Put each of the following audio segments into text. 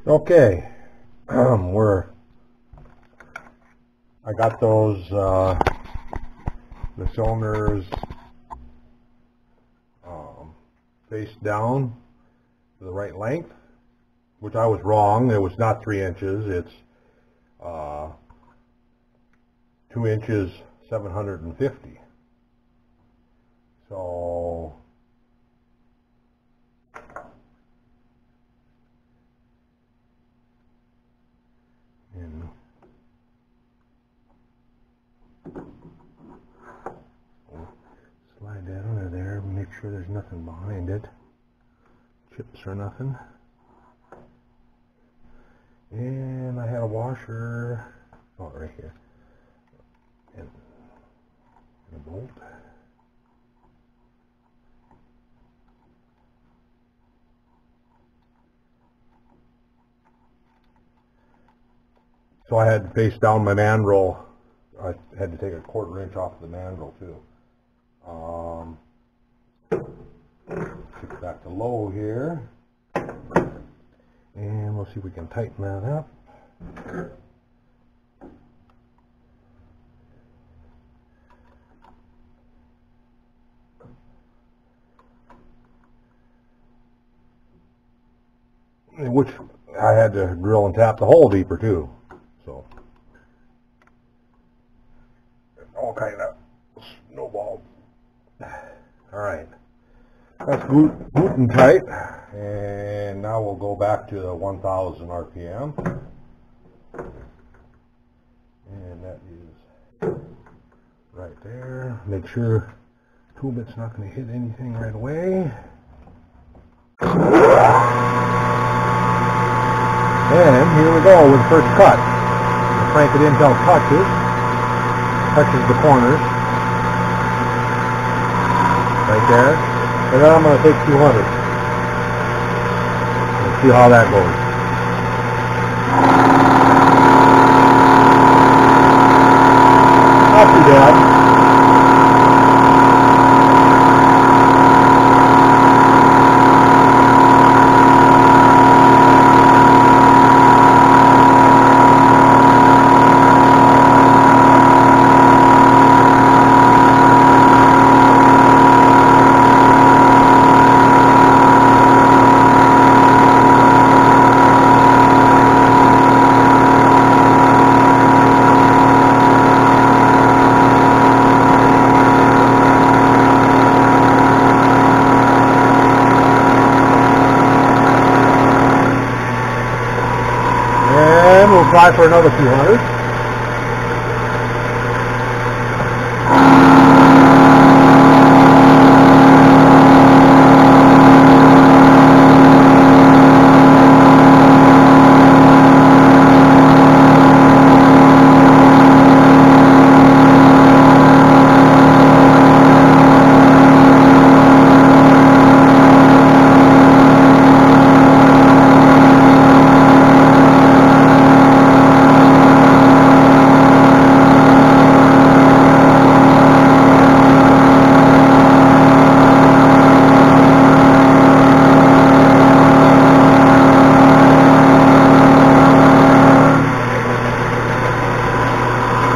Okay, I got those the cylinders face down to the right length, which I was wrong. It was not 3 inches. It's 2 inches 750. So slide that under there, make sure there's nothing behind it, chips or nothing. And I had a washer, oh, right here, and a bolt. So I had to face down my mandrel. I had to take a 1/4 inch off the mandrel too. Kick it back to low here, and we'll see if we can tighten that up. Which I had to drill and tap the hole deeper too. So all kind of snowball. All right, that's gluten tight, and now we'll go back to the 1000 RPM, and that is right there. Make sure tool bit's not going to hit anything right away. And here we go with the first cut. We'll crank it in until it touches the corners. Right there. And then I'm going to take 200. Let's see how that goes. Not too bad. We'll try for another 200.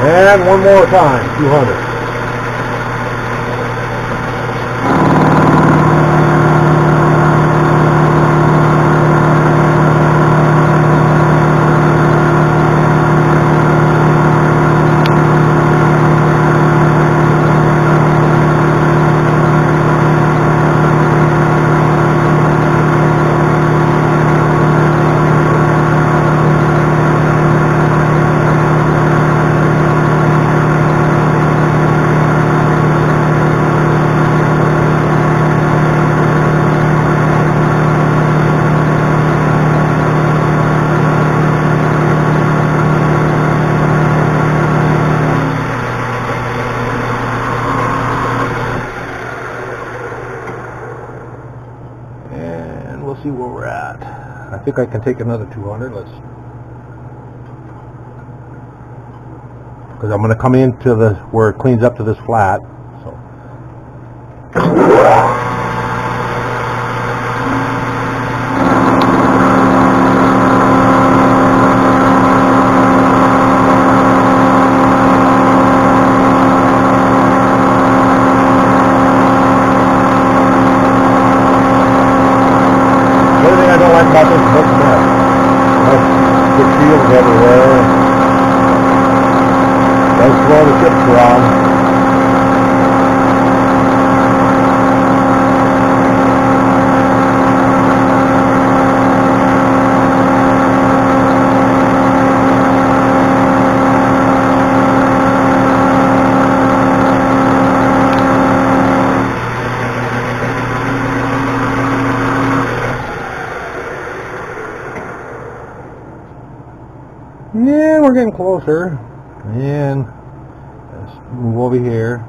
And one more time, 200. See where we're at. I think I can take another 200. Let's, because I'm going to come into the where it cleans up to this flat. So. start cutting, hook that. Get shields everywhere. Don't throw the chips around. Yeah, we're getting closer. And let's move over here.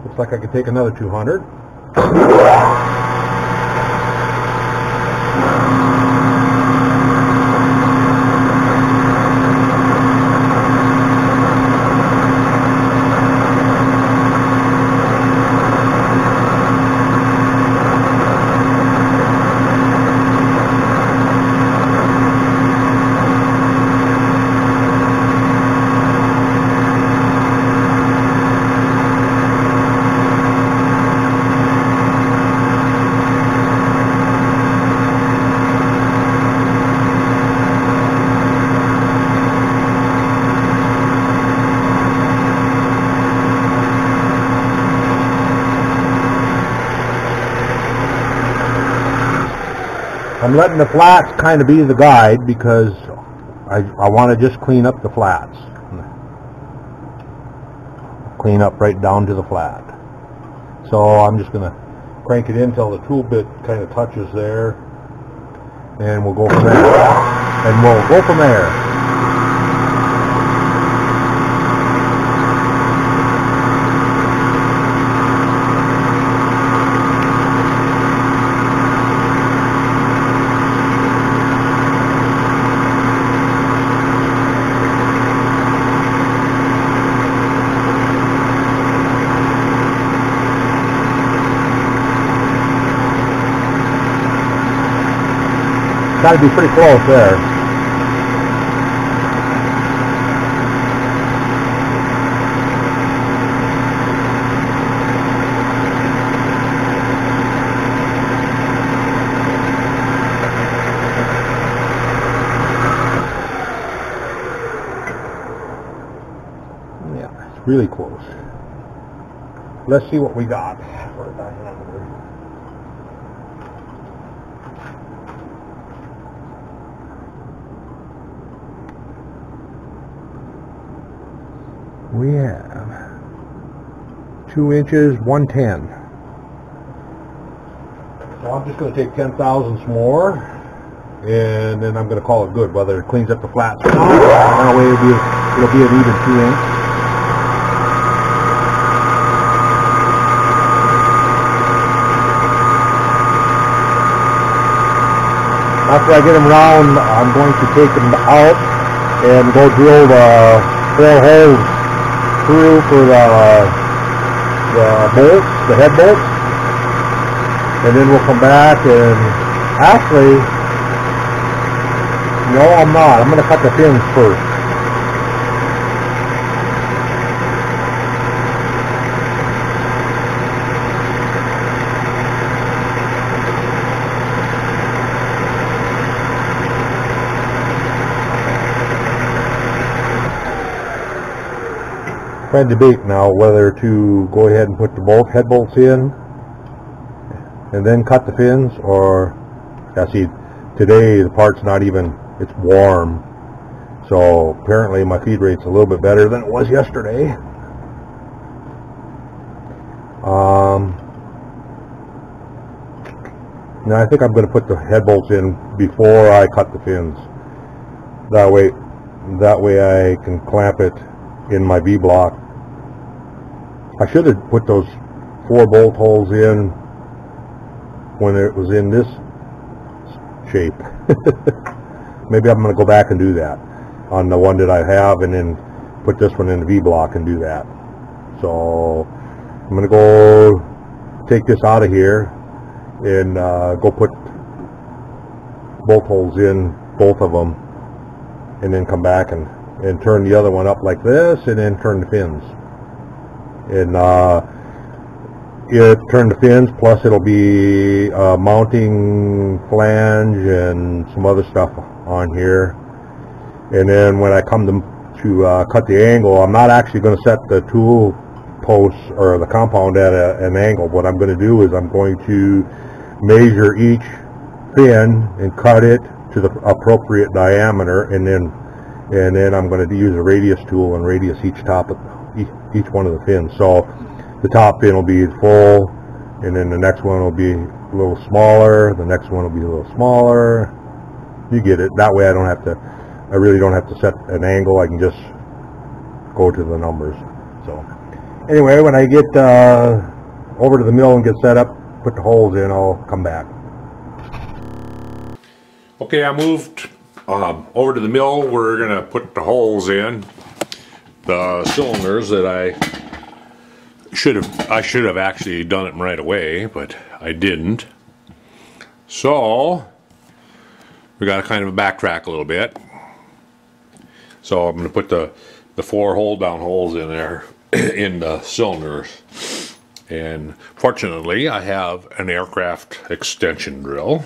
Looks like I could take another 200. I'm letting the flats kind of be the guide because I want to just clean up the flats. Clean up right down to the flat. So I'm just going to crank it in until the tool bit kind of touches there. And we'll go from there. And we'll go from there. Got to be pretty close there. Yeah, it's really close. Let's see what we got. We have 2 inches, 110. So I'm just going to take 10 thousandths more, and then I'm going to call it good, whether it cleans up the flats or not. That way it'll be an even 2 inch. After I get them round, I'm going to take them out and go drill the 4 holes through for the bolts, the head bolts, and then we'll come back and actually, no, I'm not. I'm going to cut the pins first. Trying to debate now whether to go ahead and put the head bolts in and then cut the fins, or see, today the part's not even, it's warm, so apparently my feed rate's a little bit better than it was yesterday. Now I think I'm going to put the head bolts in before I cut the fins. That way I can clamp it in my V-block. I should have put those 4 bolt holes in when it was in this shape. Maybe I'm going to go back and do that on the one that I have, and then put this one in the V-block and do that. So I'm going to go take this out of here and go put bolt holes in, both of them, and then come back and turn the other one up like this, and then turn the fins. And turn the fins, plus it'll be mounting flange and some other stuff on here. And then when I come to cut the angle, I'm not actually going to set the tool posts or the compound at an angle. What I'm going to do is I'm going to measure each fin and cut it to the appropriate diameter, and then I'm going to use a radius tool and radius each one of the fins. So the top fin will be full, and then the next one will be a little smaller, the next one will be a little smaller. You get it. That way I really don't have to set an angle. I can just go to the numbers. So anyway, when I get over to the mill and get set up, put the holes in, I'll come back. Okay, I moved over to the mill. We're going to put the holes in the cylinders that I should have actually done it right away, but I didn't. So we got to kind of backtrack a little bit. So I'm going to put the 4 hold down holes in there in the cylinders. And fortunately, I have an aircraft extension drill,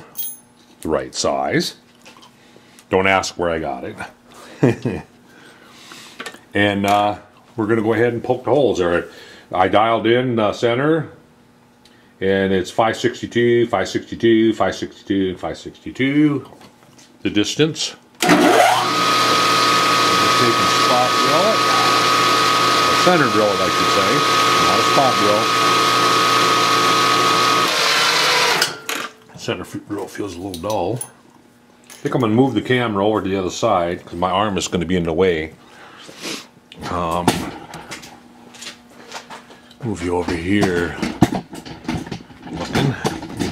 the right size. Don't ask where I got it. And we're going to go ahead and poke the holes there. I dialed in center, and it's 562, 562, 562, 562. The distance. Taking spot drill it, or center drill it, I should say, not a spot drill. Center drill feels a little dull. I think I'm going to move the camera over to the other side because my arm is going to be in the way. Move you over here. Looking.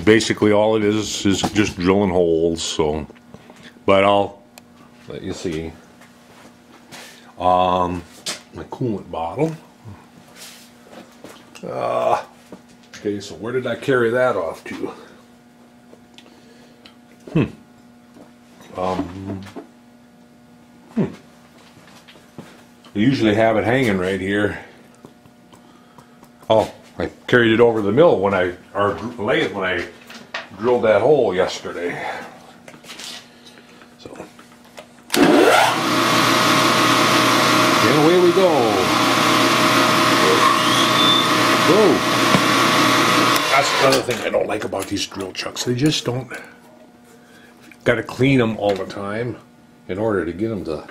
Basically, all it is just drilling holes. So, but I'll let you see. My coolant bottle. Okay, so where did I carry that off to? I usually have it hanging right here. Oh, I carried it over the mill when I drilled that hole yesterday. So. And away we go. Whoa. That's another thing I don't like about these drill chucks. They just don't. Got to clean them all the time in order to get them to.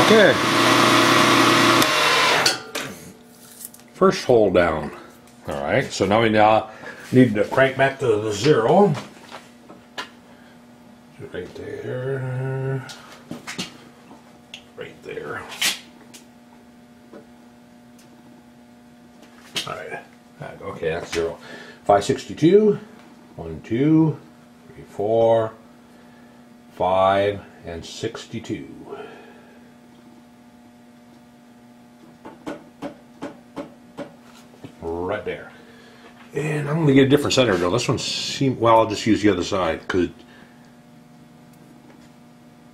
Okay. First hole down. Alright, so now we need to crank back to the 0. Right there. Right there. Alright. Okay, that's 0. 562. 1, 2, 3, 4, 5, and 62. Right there. And I'm going to get a different center drill. This one seems, well, I'll just use the other side because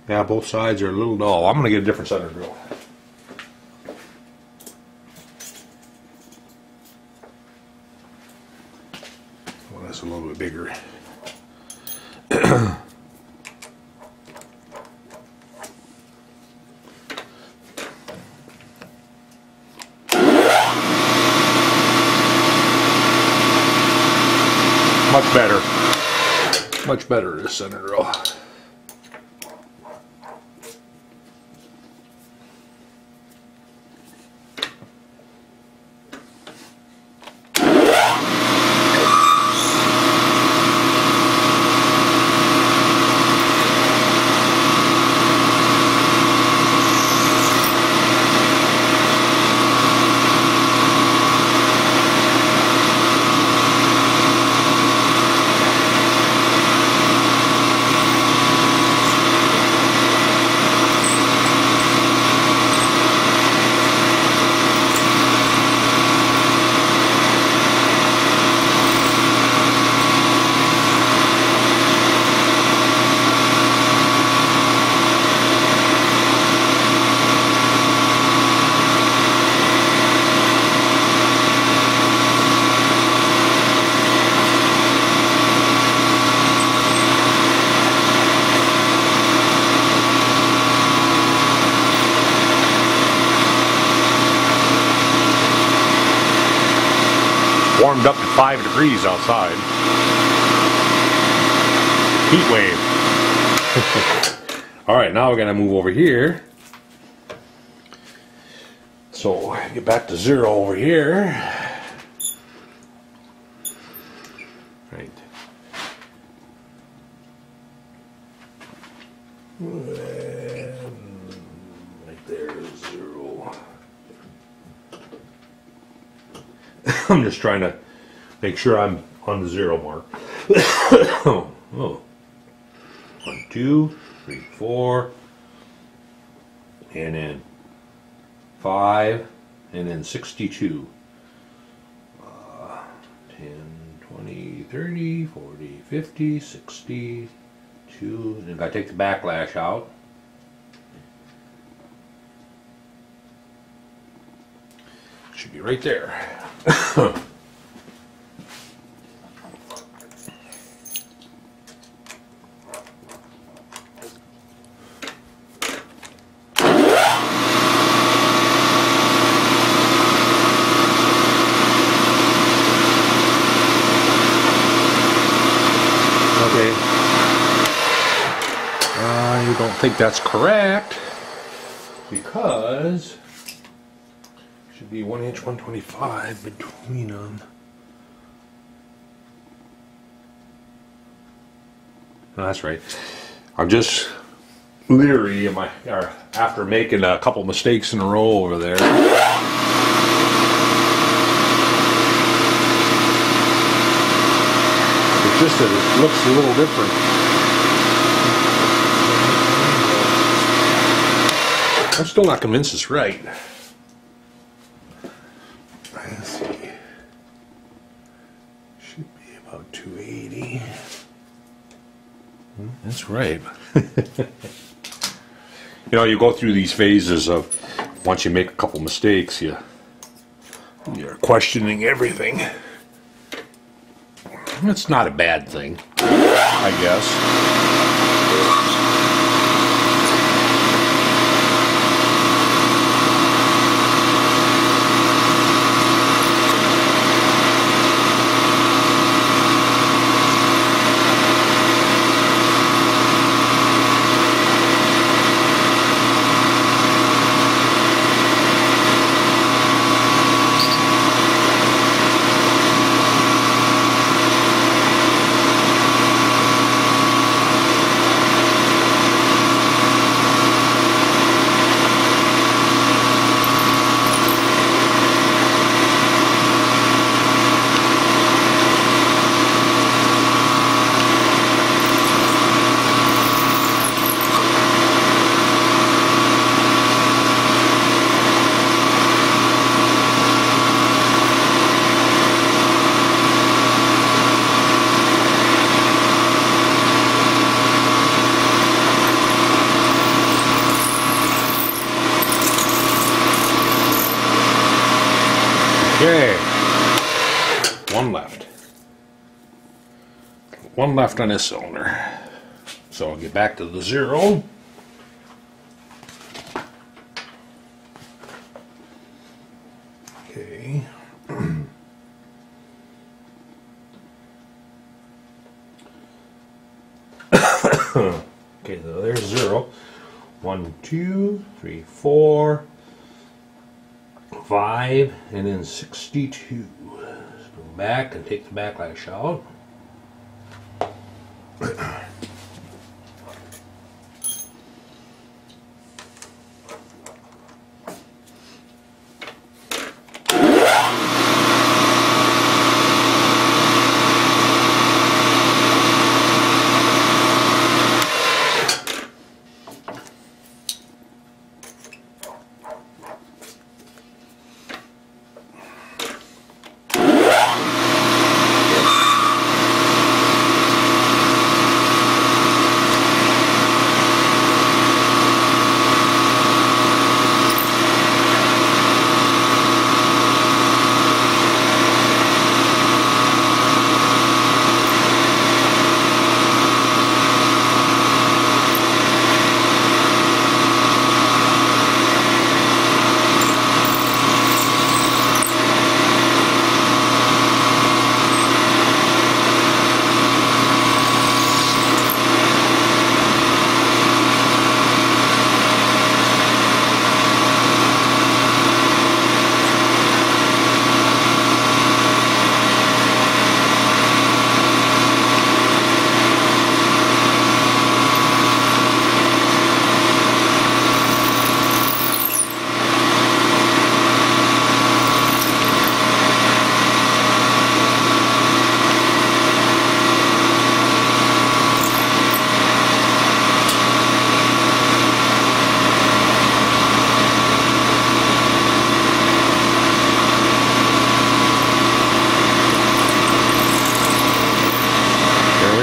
Yeah, both sides are a little dull. I'm going to get a different center drill. Well, that's a little bit bigger. Much better. Much better, this center drill. Warmed up to 5 degrees outside. Heat wave. Alright, now we're going to move over here. So, get back to 0 over here. Right. And right there is 0. I'm just trying to make sure I'm on the 0 mark. Oh. 1, 2, 3, 4, and then 5, and then 62. 10, 20, 30, 40, 50, 62. And if I take the backlash out, it should be right there. I don't think that's correct, because it should be 1 inch 125 between them. No, that's right. I'm just leery after making a couple mistakes in a row over there. It's just that it looks a little different. I'm still not convinced it's right. Let's see. Should be about 280. That's right. You know, you go through these phases of once you make a couple mistakes, you're questioning everything. It's not a bad thing, I guess. one left on this cylinder. So I'll get back to the 0. Okay. Okay, so there's 0. 1, 2, 3, 4, 5, and then 62. So go back and take the backlash out.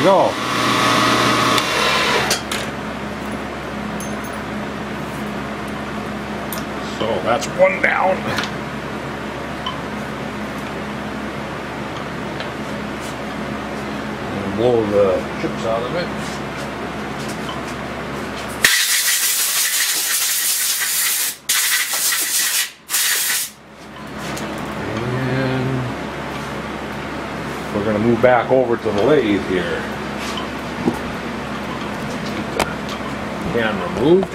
Go. So that's one down. And blow the chips out of it. And we're going to move back over to the lathe here. Can removed.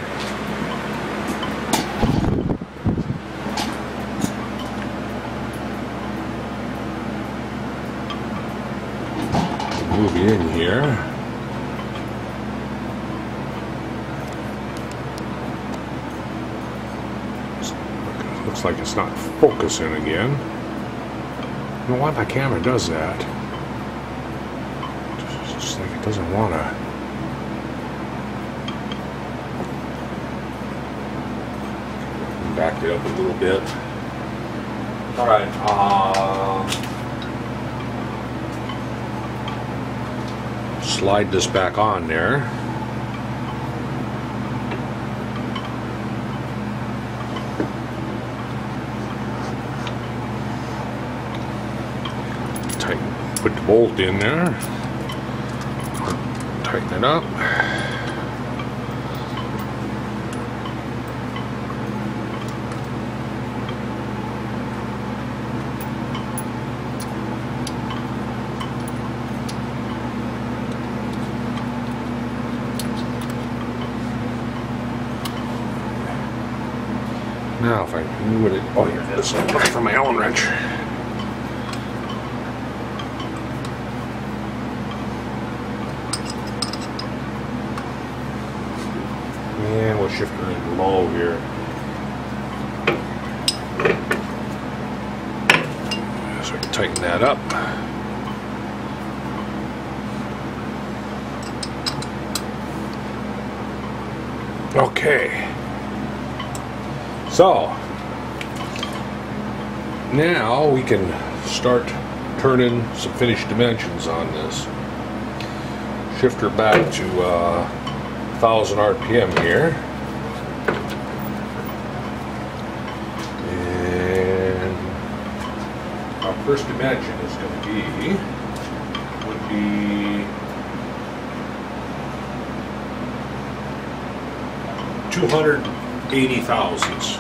Move it in here. Looks like it's not focusing again. You know why my camera does that? It's just like it doesn't want to. Back it up a little bit. All right. Slide this back on there. Put the bolt in there. Tighten it up. Now, if I knew what it... Oh, here it is. I'm looking for my Allen wrench. And we'll shift her in low here. So I can tighten that up. Okay. So now we can start turning some finished dimensions on this. Shift her back to 1000 RPM here. And our first dimension is going to be, would be 280 thousandths.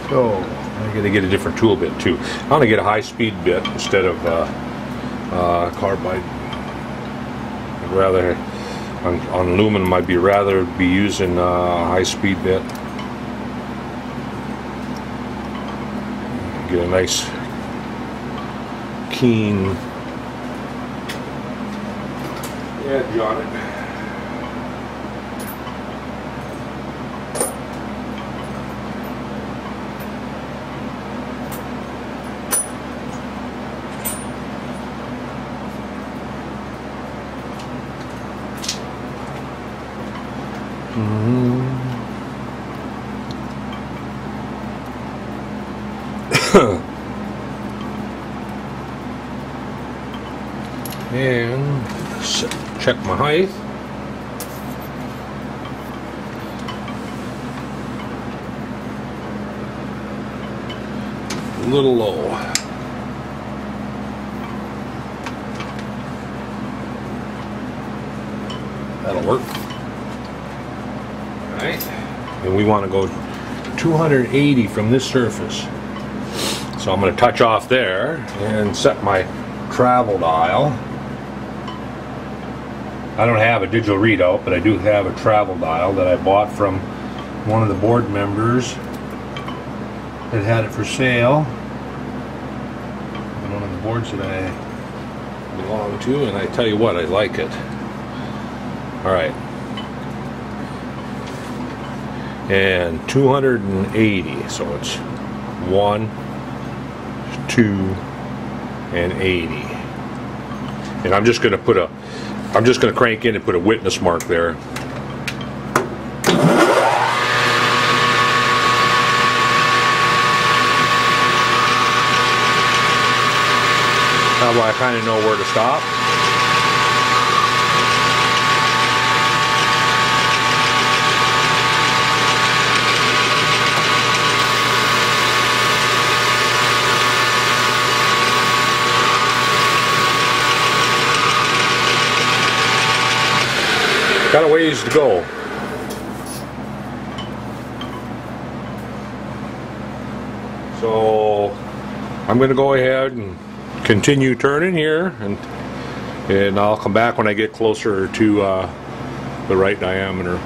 So I got to get a different tool bit too. I want to get a high-speed bit instead of carbide. I'd rather on aluminum. I'd rather be using a high-speed bit. Get a nice keen edge on it. And check my height. A little low. That'll work. Alright. And we want to go 280 from this surface. So I'm going to touch off there and set my travel dial. I don't have a digital readout, but I do have a travel dial that I bought from one of the board members that had it for sale. One of the boards that I belong to, and I tell you what, I like it. Alright. And 280, so it's 1, 2, and 80. And I'm just going to crank in and put a witness mark there. That way I kind of know where to stop. Got a ways to go. So I'm going to go ahead and continue turning here, and I'll come back when I get closer to the right diameter.